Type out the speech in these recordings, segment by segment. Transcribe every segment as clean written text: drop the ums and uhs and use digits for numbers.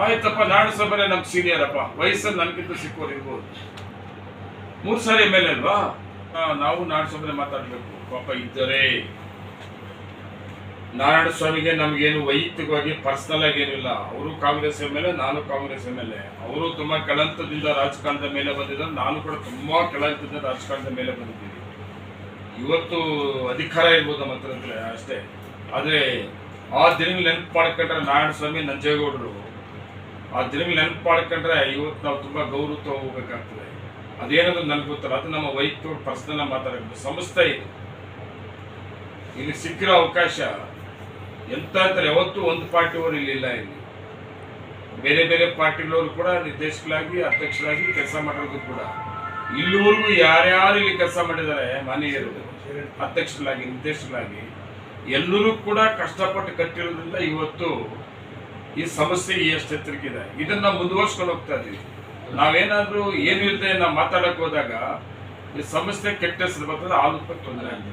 ಆಯ್ತಪ್ಪ, ನಾಡು ಸಭೆ ನಮ್ಗೆ ಸೀನಿಯರ್ ಅಪ್ಪ, ವಯಸ್ಸಲ್ಲಿ ನನಗಿಂತ ಸಿಕ್ಕೋರು ಇರ್ಬೋದು. 3 ಸಾರಿ ಮೇಲೆ ಅಲ್ವಾ, ನಾವು ನಾಡು ಸಭೆ ಮಾತಾಡ್ಬೇಕು. ಪಾಪ ಇದ್ದರೆ ನಾರಾಯಣ ಸ್ವಾಮಿಗೆ ನಮ್ಗೇನು ವೈಯಕ್ತಿಕವಾಗಿ ಪರ್ಸನಲ್ ಆಗಿ ಏನಿಲ್ಲ. ಅವರು ಕಾಂಗ್ರೆಸ್ ಮೇಲೆ, ನಾನು ಕಾಂಗ್ರೆಸ್ ಮೇಲೆ. ಅವರು ತುಂಬಾ ಕೆಳಂತದಿಂದ ರಾಜಕಾರಣದ ಮೇಲೆ ಬಂದಿದ್ದಾರೆ, ನಾನು ಕೂಡ ತುಂಬಾ ಕೆಳಂತದಿಂದ ರಾಜಕಾರಣದ ಮೇಲೆ ಬಂದಿದ್ದೀನಿ. ಇವತ್ತು ಅಧಿಕಾರ ಇರ್ಬೋದು ನಮ್ಮ ಹತ್ರ ಅಷ್ಟೇ, ಆದ್ರೆ ಆ ದಿನಗಳು ನೆನಪು ಮಾಡ್ಕೊಂಡ್ರೆ ನಾರಾಯಣ ಸ್ವಾಮಿ, ನಂಜೇಗೌಡರು ಆ ದಿನಗಳು ನೆನಪು ಮಾಡ್ಕೊಂಡ್ರೆ ಇವತ್ತು ನಾವು ತುಂಬಾ ಗೌರವ ಹೋಗ್ಬೇಕಾಗ್ತದೆ. ಅದೇನದು ನನ್ಗೆ ಗೊತ್ತಲ್ಲ, ಅದು ನಮ್ಮ ವೈಯಕ್ತಿಕ ಪರ್ಸನಲ್ ಮಾತಾಡಬೇಕು. ಸಂಸ್ಥೆ ಇದು, ಇಲ್ಲಿ ಸಿಕ್ಕಿರೋ ಅವಕಾಶ ಎಂತ ಅಂತಾರೆ. ಯಾವತ್ತೂ ಒಂದು ಪಾರ್ಟಿಯವರು ಇಲ್ಲಿ ಇಲ್ಲ. ಇಲ್ಲಿ ಬೇರೆ ಬೇರೆ ಪಾರ್ಟಿಗಳವರು ಕೂಡ ನಿರ್ದೇಶಕರಾಗಿ, ಅಧ್ಯಕ್ಷರಾಗಿ ಕೆಲಸ ಮಾಡೋದು ಕೂಡ. ಇಲ್ಲಿವರೆಗೂ ಯಾರ್ಯಾರು ಇಲ್ಲಿ ಕೆಲಸ ಮಾಡಿದ್ದಾರೆ, ಮಾನೀಯರು ಅಧ್ಯಕ್ಷರಾಗಿ, ನಿರ್ದೇಶಕರಾಗಿ, ಎಲ್ಲರೂ ಕೂಡ ಕಷ್ಟಪಟ್ಟು ಕಟ್ಟಿರೋದ್ರಿಂದ ಇವತ್ತು ಈ ಸಮಸ್ಯೆ ಎಷ್ಟು ಎತ್ತರಕ್ಕಿದೆ. ಇದನ್ನ ಮುಂದುವರ್ಸ್ಕೊಂಡು ಹೋಗ್ತಾ ಇದೀವಿ. ನಾವೇನಾದ್ರೂ ಏನು ಇಲ್ಲದೆ ನಾವು ಮಾತಾಡಕ್ ಹೋದಾಗ ಈ ಸಮಸ್ಯೆ ಕೆಟ್ಟ ಹೆಸರು ಬರ್ತದೆ, ಆಲೋಚನೆ ತೊಂದರೆ ಆಗಿದೆ.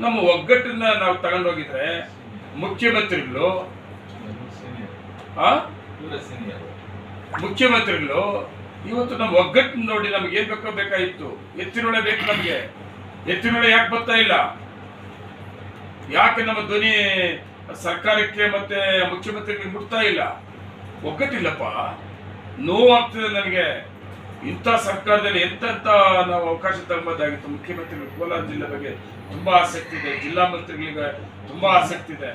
ನಮ್ಮ ಒಗ್ಗಟ್ಟನ್ನ ನಾವು ತಗೊಂಡೋಗಿದ್ರೆ ಮುಖ್ಯಮಂತ್ರಿಗಳು ಇವತ್ತು ನಮ್ಮ ಒಗ್ಗಟ್ಟು ನೋಡಿ ನಮ್ಗೆ ಏನ್ ಬೇಕೋ ಬೇಕಾಗಿತ್ತು. ಎತ್ತಿನೊಳೆ ಬೇಕು ನಮ್ಗೆ, ಎತ್ತಿನೊಳೆ ಯಾಕೆ ಬರ್ತಾ ಇಲ್ಲ? ಯಾಕೆ ನಮ್ಮ ಧ್ವನಿ ಸರ್ಕಾರಕ್ಕೆ ಮತ್ತೆ ಮುಖ್ಯಮಂತ್ರಿಗೆ ಮುಟ್ತಾ ಇಲ್ಲ? ಒಗ್ಗಟ್ಟಿಲ್ಲಪ್ಪ. ನೋವಾಗ್ತದೆ ನನಗೆ. ಇಂಥ ಸರ್ಕಾರದಲ್ಲಿ ಎಂತೆಂತ ನಾವು ಅವಕಾಶ ತಗೊಬೋದಾಗಿತ್ತು. ಮುಖ್ಯಮಂತ್ರಿಗಳು ಕೋಲಾರ ಜಿಲ್ಲೆ ಬಗ್ಗೆ ತುಂಬಾ ಆಸಕ್ತಿ ಇದೆ, ಜಿಲ್ಲಾ ಮಂತ್ರಿಗಳಿಗೆ ತುಂಬಾ ಆಸಕ್ತಿ ಇದೆ.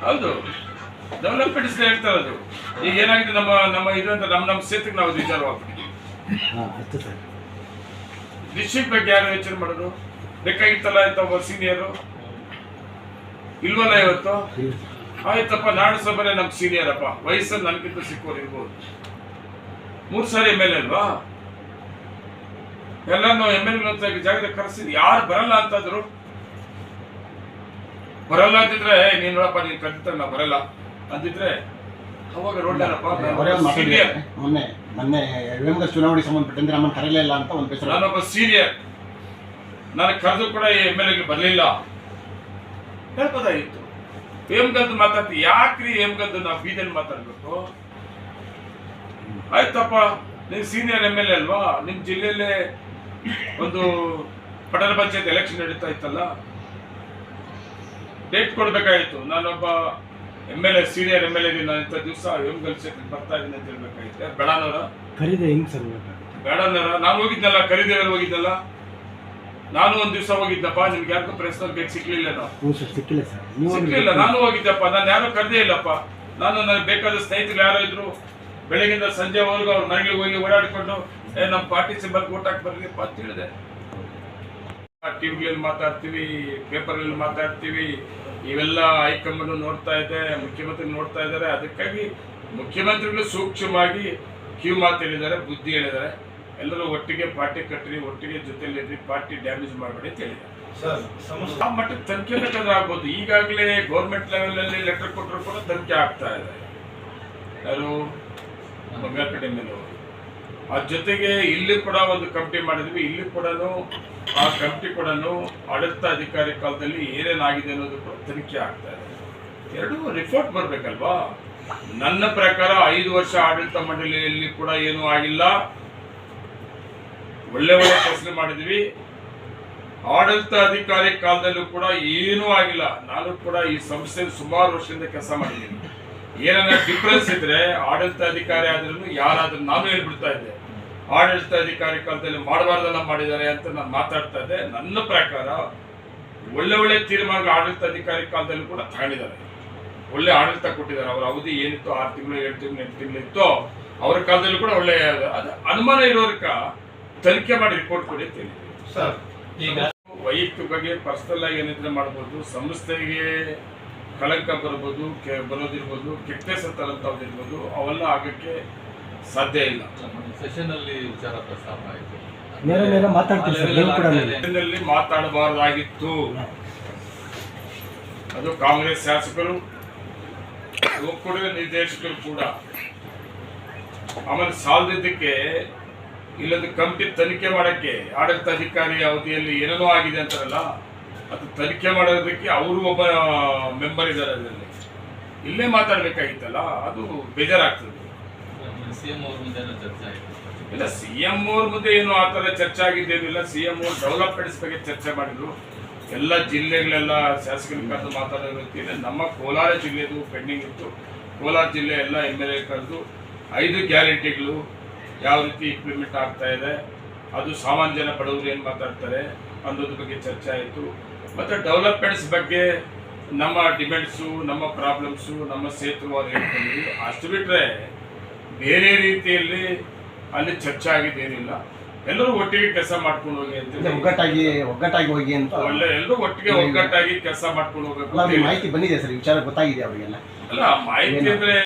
ಹೌದು, ಡೆವಲಪ್ಮೆಂಟ್ಸ್ ಹೇಳ್ತಾ ಇರೋದು. ಈಗ ಏನಾಗಿದೆ, ನಮ್ಮ ಇದಂತ ನಮ್ಮ ಕ್ಷೇತ್ರಕ್ಕೆ ನಾವು ವಿಚಾರವಾಗ್ತೀವಿ. ಡಿಸ್ಟ್ರಿಕ್ಟ್ ಬಗ್ಗೆ ಯಾರು ಯೋಚನೆ ಮಾಡೋದು? ಬೇಕಾಗಿತ್ತಲ್ಲ ಇಂಥ ಸೀನಿಯರು ಇಲ್ವಲ್ಲ ಇವತ್ತು. ಆಯ್ತಪ್ಪ, ನಾಡು ಸಭೆ ನಮ್ಗೆ ಸೀನಿಯರ್ ಅಪ್ಪ, ವಯಸ್ಸಲ್ಲಿ ನನಗಿಂತ ಸಿಕ್ಕೋರು ಇರ್ಬೋದು. 3 ಸಾರಿ ಮೇಲೆ ಅಲ್ವಾ, ಎಲ್ಲಾನು MLA ಜಾಗದಲ್ಲಿ ಕರೆಸಿದ್. ಯಾರು ಬರಲ್ಲ ಅಂತಂದ್ರು, ಬರಲ್ಲ ಅಂತಿದ್ರೆ ನೀನ್ ನೋಡಪ್ಪ, ನೀನ್ ಕರೆದಿತ್ತ ನಾ ಬರಲ್ಲ ಅಂತಿದ್ರೆ ಅವಾಗ ರೋಡ್ನಪ್ಪ ಮೊನ್ನೆ ಚುನಾವಣೆ ಸಂಬಂಧಪಟ್ಟಂತೆ ನಮ್ಮನ್ನು ಕರೆಯಲೇ ಇಲ್ಲ ಅಂತ ಒಂದು ಬೇಸರ. ನಾನೊಬ್ಬ ಸೀನಿಯರ್, ನಾನು ಕರೆದು ಕೂಡ MLA ಬರಲಿಲ್ಲ ಹೇಳ್ಬೋದಾಗಿತ್ತು. ಹೇಮಗಲ್ದು ಮಾತಾಡ್ತೀವಿ, ಯಾಕ್ರಿ ಹೇಮಗಲ್ದು ನಾವು ಬೀದಲ್ಲಿ ಮಾತಾಡ್ಬೇಕು? ಆಯ್ತಪ್ಪ, ನೀನ್ ಸೀನಿಯರ್ MLA ಅಲ್ವಾ, ನಿಮ್ ಜಿಲ್ಲೆಯಲ್ಲೇ ಒಂದು ಪಟ್ಟಣ ಪಂಚಾಯತ್ ಎಲೆಕ್ಷನ್ ನಡೀತಾ ಇತ್ತಲ್ಲ, ಡೇಟ್ ಕೊಡ್ಬೇಕಾಗಿತ್ತು. ನಾನೊಬ್ಬ MLA, ಸೀನಿಯರ್ MLA, ನಾನು ಇಂಥ ದಿವಸ ಹೇಮಗಲ್ ಕ್ಷೇತ್ರಕ್ಕೆ ಬರ್ತಾ ಇದ್ದೀನಿ ಅಂತ ಹೇಳ್ಬೇಕಾಗಿತ್ತೆ. ಬೇಡನವರ ಬೇಡನವರ ನಾನು ಹೋಗಿದ್ನಲ್ಲ, ಕರೀದೇವರು ಹೋಗಿದ್ನಲ್ಲ, ನಾನು ಒಂದ್ ದಿವಸ ಹೋಗಿದ್ದಪ್ಪ. ನಿಮ್ಗೆ ಯಾರಿಗೂ ಪ್ರೆಸ್ನವ್ರು ಬೇಕು ಸಿಕ್ಲಿಲ್ಲ, ಸಿಕ್ಲಿಲ್ಲ. ನಾನು ಹೋಗಿದ್ದಪ್ಪ, ನಾನು ಯಾರು ಕರೆದೇ ಇಲ್ಲಪ್ಪ. ನನಗೆ ಬೇಕಾದ ಸ್ನೇಹಿತರು ಯಾರೋ ಇದ್ರು, ಬೆಳಗಿಂದ ಸಂಜೆವರೆಗೂ ಅವ್ರ ಮನೆಗಳಿಗೆ ಹೋಗಿ ಓಡಾಡಿಕೊಂಡು ನಮ್ಮ ಪಾರ್ಟಿ ಸಿಂಬಲ್ ಓಟ್ ಹಾಕಿ ಬರ್ಲಿಪ್ಪ ಅಂತ ಹೇಳಿದೆ. ಟಿವಿಗಳಲ್ಲಿ ಮಾತಾಡ್ತೀವಿ, ಪೇಪರಲ್ಲಿ ಮಾತಾಡ್ತೀವಿ, ಇವೆಲ್ಲ ಹೈಕಮಾಂಡ್ ನೋಡ್ತಾ ಇದೆ, ಮುಖ್ಯಮಂತ್ರಿ ನೋಡ್ತಾ ಇದ್ದಾರೆ. ಅದಕ್ಕಾಗಿ ಮುಖ್ಯಮಂತ್ರಿಗಳು ಸೂಕ್ಷ್ಮವಾಗಿ ಕಿವಿ ಮಾತು ಹೇಳಿದ್ದಾರೆ, ಬುದ್ಧಿ ಹೇಳಿದ್ದಾರೆ. ಎಲ್ಲರೂ ಒಟ್ಟಿಗೆ ಪಾರ್ಟಿ ಕಟ್ಟಿರಿ, ಒಟ್ಟಿಗೆ ಜೊತೆಲಿರಿ, ಪಾರ್ಟಿ ಡ್ಯಾಮೇಜ್ ಮಾಡಬೇಡಿ ಅಂತ ಹೇಳಿದ್ದಾರೆ. ಆ ಮಟ್ಟಕ್ಕೆ ತನಿಖೆ ಬೇಕಾದ್ರೆ ಆಗ್ಬೋದು. ಈಗಾಗಲೇ ಗೌರ್ಮೆಂಟ್ ಲೆವೆಲ್ ಅಲ್ಲಿ ಲೆಟರ್ ಕೊಟ್ಟರು ಕೂಡ ತನಿಖೆ ಆಗ್ತಾ ಇದೆ. ಯಾರು ಬಂಗಾರಪೇಟೆ ಮೇಲೆ ಅದ್ರ ಜೊತೆಗೆ ಇಲ್ಲಿ ಕೂಡ ಒಂದು ಕಮಿಟಿ ಮಾಡಿದ್ವಿ. ಇಲ್ಲಿ ಕೂಡ ಆ ಕಮಿಟಿ ಕೂಡ ಆಡಳಿತ ಅಧಿಕಾರಿ ಕಾಲದಲ್ಲಿ ಏನೇನಾಗಿದೆ ಅನ್ನೋದು ಕೂಡ ತನಿಖೆ ಆಗ್ತಾ ಇದೆ. ಎರಡೂ ರಿಪೋರ್ಟ್ ಬರ್ಬೇಕಲ್ವಾ? ನನ್ನ ಪ್ರಕಾರ 5 ವರ್ಷ ಆಡಳಿತ ಮಂಡಳಿಯಲ್ಲಿ ಕೂಡ ಏನೂ ಆಗಿಲ್ಲ. ಒಳ್ಳೆ ಕೆಲಸ ಮಾಡಿದ್ವಿ. ಆಡಳಿತ ಅಧಿಕಾರಿ ಕಾಲದಲ್ಲೂ ಕೂಡ ಏನೂ ಆಗಿಲ್ಲ. ನಾನು ಕೂಡ ಈ ಸಂಸ್ಥೆಯಲ್ಲಿ ಸುಮಾರು ವರ್ಷದಿಂದ ಕೆಲಸ ಮಾಡಿದ್ದೀನಿ. ಏನಾರ ಡಿಫ್ರೆನ್ಸ್ ಇದ್ರೆ ಆಡಳಿತ ಅಧಿಕಾರಿ ಆದ್ರೂ ಯಾರಾದ್ರೂ ನಾನು ಹೇಳ್ಬಿಡ್ತಾ ಇದ್ದೆ, ಆಡಳಿತ ಅಧಿಕಾರಿ ಕಾಲದಲ್ಲಿ ಮಾಡಬಾರ್ದೆಲ್ಲ ಮಾಡಿದ್ದಾರೆ ಅಂತ ನಾನು ಮಾತಾಡ್ತಾ ಇದ್ದೆ. ನನ್ನ ಪ್ರಕಾರ ಒಳ್ಳೆ ತೀರ್ಮಾನಗಳು ಆಡಳಿತ ಅಧಿಕಾರಿ ಕಾಲದಲ್ಲಿ ಕೂಡ ತಗೊಂಡಿದ್ದಾರೆ. ಒಳ್ಳೆ ಆಡಳಿತ ಕೊಟ್ಟಿದ್ದಾರೆ. ಅವರ ಅವಧಿ ಏನಿತ್ತು, 6 ತಿಂಗಳು, 7 ತಿಂಗಳು, 8 ತಿಂಗಳು ಇತ್ತು, ಅವರ ಕಾಲದಲ್ಲಿ ಕೂಡ ಒಳ್ಳೆ ಅದು ಅನುಮಾನ ಇರೋದಕ್ಕ ತನಿಖೆ ಮಾಡಿ ರಿಪೋರ್ಟ್ ಕೊಡಿ ಅಂತ ಹೇಳಿದ್ವಿ. ಈಗ ವೈಯಕ್ತಿಕವಾಗಿ ಪರ್ಸನಲ್ ಆಗಿ ಏನಿದ್ರೆ ಮಾಡ್ಬೋದು, ಸಂಸ್ಥೆಗೆ ಕಳಂಕ ಬರೋದಿರ್ಬೋದು, ಕೆಟ್ಟ ಹೆಸರು ತರಂತವ್ದಿರ್ಬೋದು, ಅವೆಲ್ಲ ಆಗಕ್ಕೆ ಸಾಧ್ಯ ಇಲ್ಲ. ಸೆಷನ್ ಅಲ್ಲಿ ವಿಚಾರ ಪ್ರಸ್ತಾಪ ಆಯಿತು, ಮಾತಾಡಬಾರ್ದಾಗಿತ್ತು. ಅದು ಕಾಂಗ್ರೆಸ್ ಶಾಸಕರು, ಒಕ್ಕೂಟದ ನಿರ್ದೇಶಕರು ಕೂಡ. ಆಮೇಲೆ ಸಾಲದಿದ್ದಕ್ಕೆ ಇಲ್ಲೊಂದು ಕಮಿಟಿ ತನಿಖೆ ಮಾಡಕ್ಕೆ, ಆಡಳಿತ ಅಧಿಕಾರಿ ಅವಧಿಯಲ್ಲಿ ಏನೇನೋ ಆಗಿದೆ ಅಂತಾರಲ್ಲ, ಅದು ತನಿಖೆ ಮಾಡೋದಕ್ಕೆ ಅವರು ಒಬ್ಬ ಮೆಂಬರ್ ಇದ್ದಾರೆ ಅದರಲ್ಲಿ. ಇಲ್ಲೇ ಮಾತಾಡ್ಬೇಕಾಗಿತ್ತಲ್ಲ, ಅದು ಬೇಜಾರಾಗ್ತದೆ. ಸಿಎಂ ಅವ್ರ ಮುಂದೆ ಚರ್ಚೆ ಆಯಿತು. ಇಲ್ಲ, ಸಿಎಂ ಅವ್ರ ಮುಂದೆ ಏನು ಆ ಥರ ಚರ್ಚೆ ಆಗಿದ್ದೇನಿಲ್ಲ. ಸಿಎಂ ಅವರು ಡೆವಲಪ್ಮೆಂಟ್ಸ್ ಬಗ್ಗೆ ಚರ್ಚೆ ಮಾಡಿದ್ರು. ಎಲ್ಲ ಜಿಲ್ಲೆಗಳೆಲ್ಲ ಶಾಸಕರ ಕರೆದು ಮಾತಾಡೋ ರೀತಿಯಲ್ಲಿ ನಮ್ಮ ಕೋಲಾರ ಜಿಲ್ಲೆದು ಪೆಂಡಿಂಗ್ ಇತ್ತು. ಕೋಲಾರ ಜಿಲ್ಲೆ ಎಲ್ಲ MLA ಕರೆದು 5 ಗ್ಯಾರಂಟಿಗಳು ಯಾವ ರೀತಿ ಇಂಪ್ಲಿಮೆಂಟ್ ಆಗ್ತಾ ಇದೆ, ಅದು ಸಾಮಾನ್ಯ ಜನ ಬಡವರು ಏನು ಮಾತಾಡ್ತಾರೆ ಅನ್ನೋದ್ರ ಬಗ್ಗೆ ಚರ್ಚೆ ಆಯಿತು. ಮತ್ತು ಡೆವಲಪ್ಮೆಂಟ್ಸ್ ಬಗ್ಗೆ ನಮ್ಮ ಡಿಮ್ಯಾಂಡ್ಸು, ನಮ್ಮ ಪ್ರಾಬ್ಲಮ್ಸು, ನಮ್ಮ ಸೇತುವಾರು ಹೇಳ್ಕೊಂಡ್ವಿ. ಅಷ್ಟು ಬಿಟ್ಟರೆ ಬೇರೆ ರೀತಿಯಲ್ಲಿ ಅಲ್ಲಿ ಚರ್ಚೆ ಆಗಿದ್ದೇನಿಲ್ಲ. ಎಲ್ಲರೂ ಒಟ್ಟಿಗೆ ಕೆಲಸ ಮಾಡ್ಕೊಂಡು ಹೋಗಿ ಅಂತ ಅಂದ್ರೆ ಒಗ್ಗಟ್ಟಾಗಿ ಹೋಗಿ ಅಂತ ಒಳ್ಳೆ ಎಲ್ಲರೂ ಒಟ್ಟಿಗೆ ಒಗ್ಗಟ್ಟಾಗಿ ಕೆಲಸ ಮಾಡ್ಕೊಂಡು ಹೋಗ್ಬೇಕು. ಮಾಹಿತಿ ಬಂದಿದೆ ಸರ್, ವಿಚಾರ ಗೊತ್ತಾಗಿದೆ ಅವರಿಗೆಲ್ಲ. ಅಲ್ಲ, ಮಾಹಿತಿ ಅಂದ್ರೆ